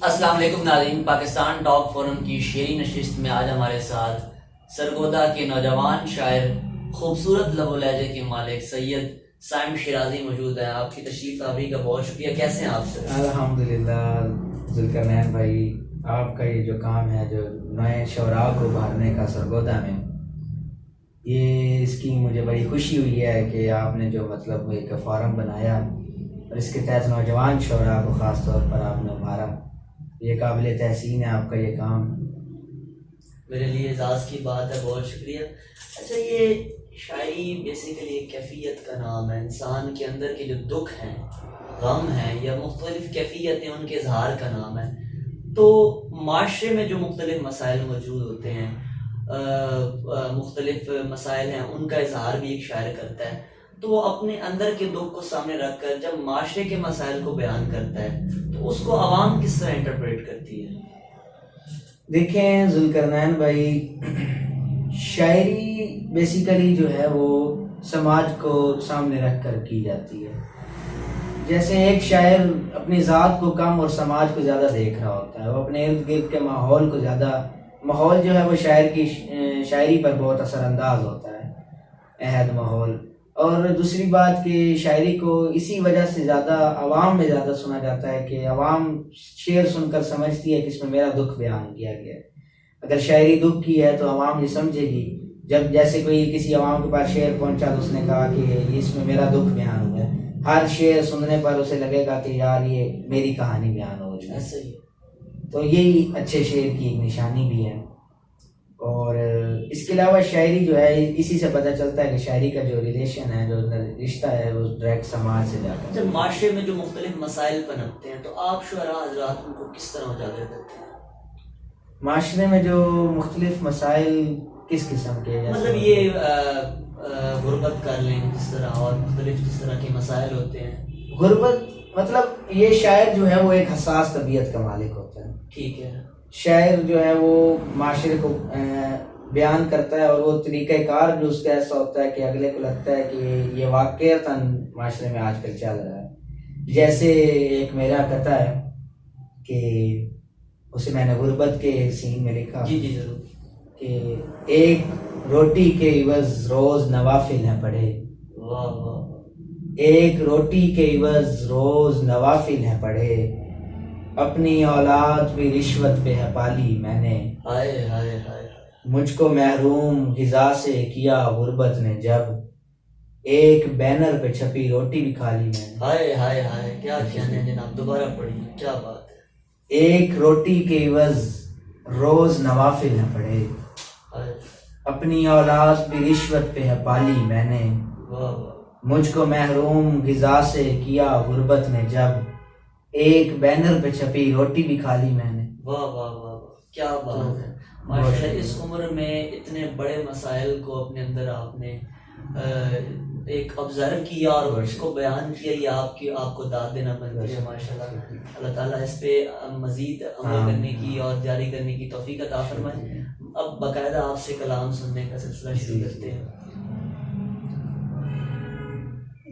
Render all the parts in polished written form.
السلام علیکم ناظرین، پاکستان ٹاک فورم کی شعری نشست میں آج ہمارے ساتھ سرگودا کے نوجوان شاعر، خوبصورت لب و لہجے کے مالک سید سائم شیرازی موجود ہیں۔ آپ کی تشریف آوری کا بہت شکریہ۔ کیسے ہیں آپ سر؟ الحمدللہ ذوالقرنین بھائی، آپ کا یہ جو کام ہے جو نئے شعراء کو ابھارنے کا سرگودا میں، یہ اس کی مجھے بڑی خوشی ہوئی ہے کہ آپ نے جو مطلب ایک فورم بنایا اور اس کے تحت نوجوان شعراء کو خاص طور پر آپ نے ابھارا، یہ قابل تحسین ہے آپ کا یہ کام۔ میرے لیے اعزاز کی بات ہے، بہت شکریہ۔ اچھا، یہ شاعری بیسیکلی ایک کیفیت کا نام ہے، انسان کے اندر کے جو دکھ ہیں، غم ہیں یا مختلف کیفیتیں، ان کے اظہار کا نام ہے۔ تو معاشرے میں جو مختلف مسائل موجود ہوتے ہیں، مختلف مسائل ہیں، ان کا اظہار بھی ایک شاعر کرتا ہے۔ تو وہ اپنے اندر کے دکھ کو سامنے رکھ کر جب معاشرے کے مسائل کو بیان کرتا ہے تو اس کو عوام کس طرح انٹرپریٹ کرتی ہے؟ دیکھیں ذوالقرنین بھائی، شاعری بیسیکلی جو ہے وہ سماج کو سامنے رکھ کر کی جاتی ہے۔ جیسے ایک شاعر اپنی ذات کو کم اور سماج کو زیادہ دیکھ رہا ہوتا ہے، وہ اپنے ارد گرد کے ماحول کو زیادہ، ماحول جو ہے وہ شاعر کی شاعری پر بہت اثر انداز ہوتا ہے، عہد ماحول۔ اور دوسری بات کہ شاعری کو اسی وجہ سے زیادہ عوام میں زیادہ سنا جاتا ہے کہ عوام شعر سن کر سمجھتی ہے کہ اس میں میرا دکھ بیان کیا گیا ہے۔ اگر شاعری دکھ کی ہے تو عوام یہ سمجھے گی، جب جیسے کوئی کسی عوام کے پاس شعر پہنچا تو اس نے کہا کہ اس میں میرا دکھ بیان ہوا ہے، ہر شعر سننے پر اسے لگے گا کہ یار یہ میری کہانی بیان ہو رہی ہے۔ تو یہی اچھے شعر کی ایک نشانی بھی ہے۔ اور اس کے علاوہ شاعری جو ہے، اسی سے پتہ چلتا ہے کہ شاعری کا جو ریلیشن ہے، جو رشتہ ہے، وہ ڈائریکٹ سماج سے جاتا ہے۔ جب معاشرے میں جو مختلف مسائل پنپتے ہیں تو آپ شعراء حضرات ان کو کس طرح اجاگر کرتے ہیں؟ معاشرے میں جو مختلف مسائل کس قسم کے، مطلب یہ غربت کر لیں جس طرح، اور مختلف جس طرح کے مسائل ہوتے ہیں۔ غربت مطلب یہ شاعر جو ہے وہ ایک حساس طبیعت کا مالک ہوتا ہے۔ ٹھیک ہے۔ شاعر جو ہے وہ معاشرے کو بیان کرتا ہے، اور وہ طریقہ کار جو اس کا ایسا ہوتا ہے کہ اگلے کو لگتا ہے کہ یہ واقعتاً معاشرے میں آج کل چل رہا ہے۔ جیسے ایک میرا قطعہ ہے کہ اسے میں نے غربت کے سین میں لکھا، جی ضرور، کہ ایک روٹی کے عوض روز نوافل ہیں پڑھے، واہ واہ، ایک روٹی کے عوض روز نوافل ہیں پڑھے، اپنی اولاد بھی رشوت پہ ہے پالی میں نے، ہائے ہائے ہائے، مجھ کو محروم غذا سے کیا غربت نے جب، ایک بینر پہ چھپی روٹی بھی کھا لی میں نے۔ ہائے ہائے ہائے، کیا کہنے جناب، دوبارہ پڑھیے، کیا بات ہے۔ ایک روٹی کے عوض روز نوافل ہیں پڑھے، اپنی اولاد بھی رشوت پہ ہے پالی میں نے، واہ واہ، مجھ کو محروم غذا سے کیا غربت نے جب، ایک بینر پہ چھپی روٹی بھی کھا لی میں نے۔ واہ واہ واہ، کیا بات ہے ماشاء اللہ۔ اس عمر میں اتنے بڑے مسائل کو اپنے اندر آپ نے ایک آبزرو کیا اور اس کو بیان کیا، یہ آپ کو داد دینا بنتی ہے ماشاء اللہ۔ اللہ تعالیٰ اس پہ مزید عمل کرنے کی اور جاری کرنے کی توفیق عطا فرمائے۔ اب باقاعدہ آپ سے کلام سننے کا سلسلہ شروع کرتے ہیں۔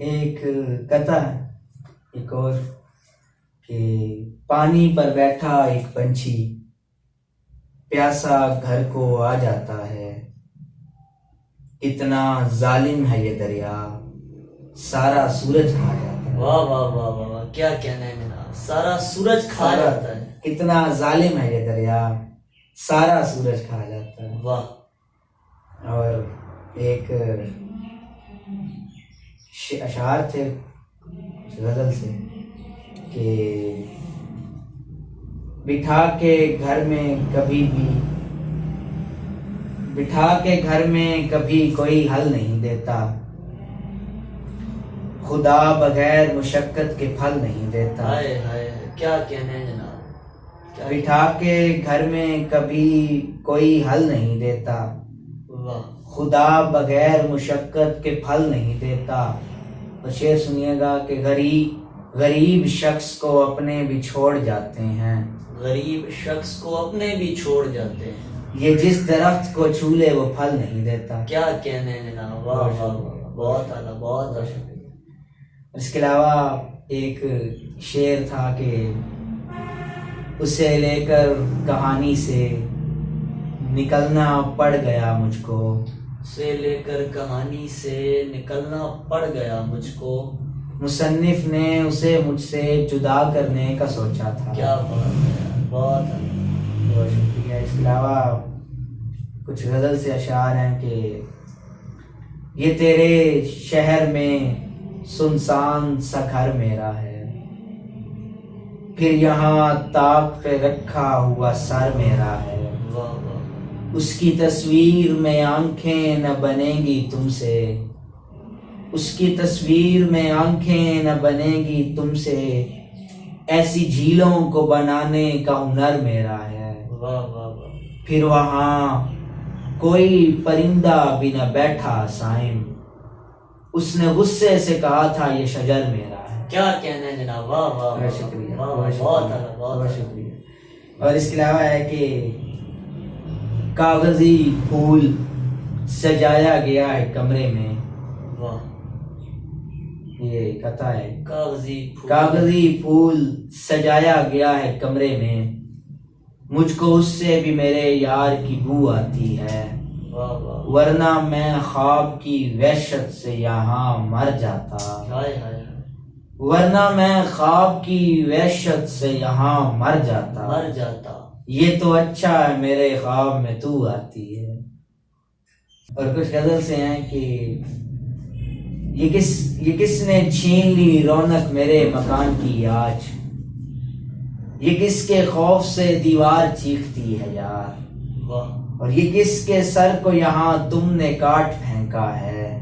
ایک قطعہ ہے ایک اور کہ پانی پر بیٹھا ایک پنچھی، پیاسا گھر کو آ جاتا ہے، اتنا ظالم ہے یہ دریا، سارا سورج کھا جاتا ہے۔ واہ واہ واہ واہ واہ، کیا کہنا ہے جناب، سارا سورج کھا جاتا ہے، اتنا ظالم ہے یہ دریا، سارا سورج کھا جاتا ہے۔ واہ۔ اور ایک اشعار تھے غزل سے کہ بٹھا کے گھر میں کبھی کوئی حل نہیں دیتا، خدا بغیر مشقت کے پھل نہیں دیتا۔ ہائے ہائے، کیا کہنے ہیں جناب، بٹھا کے گھر میں کبھی کوئی حل نہیں دیتا، خدا بغیر مشقت کے پھل نہیں دیتا۔ اور شعر سنیے گا کہ غریب شخص کو اپنے بھی چھوڑ جاتے ہیں، غریب شخص کو اپنے بھی چھوڑ جاتے ہیں، یہ جس درخت کو چھو لے وہ پھل نہیں دیتا۔ کیا کہنے ہیں جناب، واہ واہ واہ، بہت اعلیٰ، بہت اعلیٰ۔ اس کے علاوہ ایک شعر تھا کہ اسے لے کر کہانی سے نکلنا پڑ گیا مجھ کو، اسے لے کر کہانی سے نکلنا پڑ گیا مجھ کو، مصنف نے اسے مجھ سے جدا کرنے کا سوچا تھا۔ کیا بات ہے، بہت بہت شکریہ۔ اس کے علاوہ کچھ غزل سے اشعار ہیں کہ یہ تیرے شہر میں سنسان سا گھر میرا ہے، پھر یہاں طاق پہ رکھا ہوا سر میرا ہے، واہ واہ، اس کی تصویر میں آنکھیں نہ بنیں گی تم سے، اس کی تصویر میں آنکھیں نہ بنیں گی تم سے، ایسی جھیلوں کو بنانے کا ہنر میرا ہے، واہ واہ واہ، پھر وہاں کوئی پرندہ بھی نہ بیٹھا سائم، اس نے غصے سے کہا تھا یہ شجر میرا ہے۔ کیا کہنا ہے جناب، واہ واہ، بہت شکریہ، واہ، بہت بہت شکریہ، اعلیٰ، بہت بہت شکریہ۔ اور اس کے علاوہ ہے کہ کاغذی پھول سجایا گیا ہے کمرے میں، واہ، یہ قطع ہے، کاغذی پھول، کاغذی پھول سجایا گیا ہے کمرے میں، مجھ کو اس سے بھی میرے یار کی بو آتی ہے، واہ واہ، ورنہ میں خواب کی وحشت سے یہاں مر جاتا، ہائے ہائے، ورنہ میں خواب کی وحشت سے یہاں مر جاتا، مر جاتا، یہ تو اچھا ہے میرے خواب میں تو آتی ہے۔ اور کچھ غزل سے ہیں کہ یہ کس نے چھین لی رونق میرے مکان کی آج، یہ کس کے خوف سے دیوار چیختی ہے یار، واہ، اور یہ کس کے سر کو یہاں تم نے کاٹ پھینکا ہے،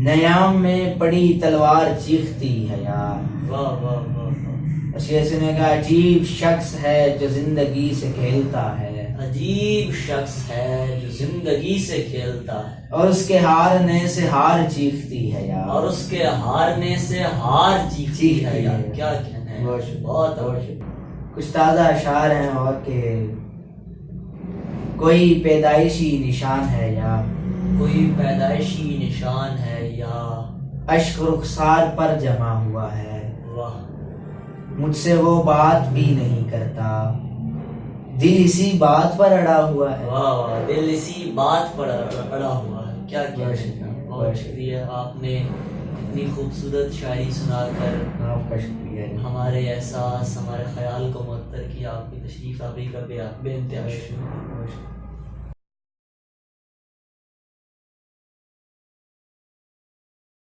نیام میں پڑی تلوار چیختی ہے یار، واہ واہ واہ واہ، شیخ نے کہا عجیب شخص ہے جو زندگی سے کھیلتا ہے، عجیب شخص ہے جو زندگی سے کھیلتا ہے، اور اس کے ہارنے سے ہار چیختی ہے یار، اور اس کے ہارنے سے ہار چیختی ہے یار، ہے۔ کیا کہنا ہے، بہت شکریہ، بہت بہت شکریہ۔ کچھ تازہ اشعار ہیں اور کہ کوئی پیدائشی نشان ہے یا کوئی پیدائشی نشان ہے یا اشک رخسار پر جمع ہوا ہے، واہ، مجھ سے وہ بات بھی نہیں کرتا، دل اسی بات پر اڑا ہوا ہے۔ واہ واہ، دل اسی بات پر اڑا ہوا ہے، کیا کہنا بہت ہے، شکریہ، بہت شکریہ، آپ نے اتنی خوبصورت شاعری سنا کر آپ کا شکریہ۔ ہمارے احساس، ہمارے خیال کو معطر کیا، آپ کی تشریف آوری کا بے انتہا شکریہ۔ بہت شکریہ۔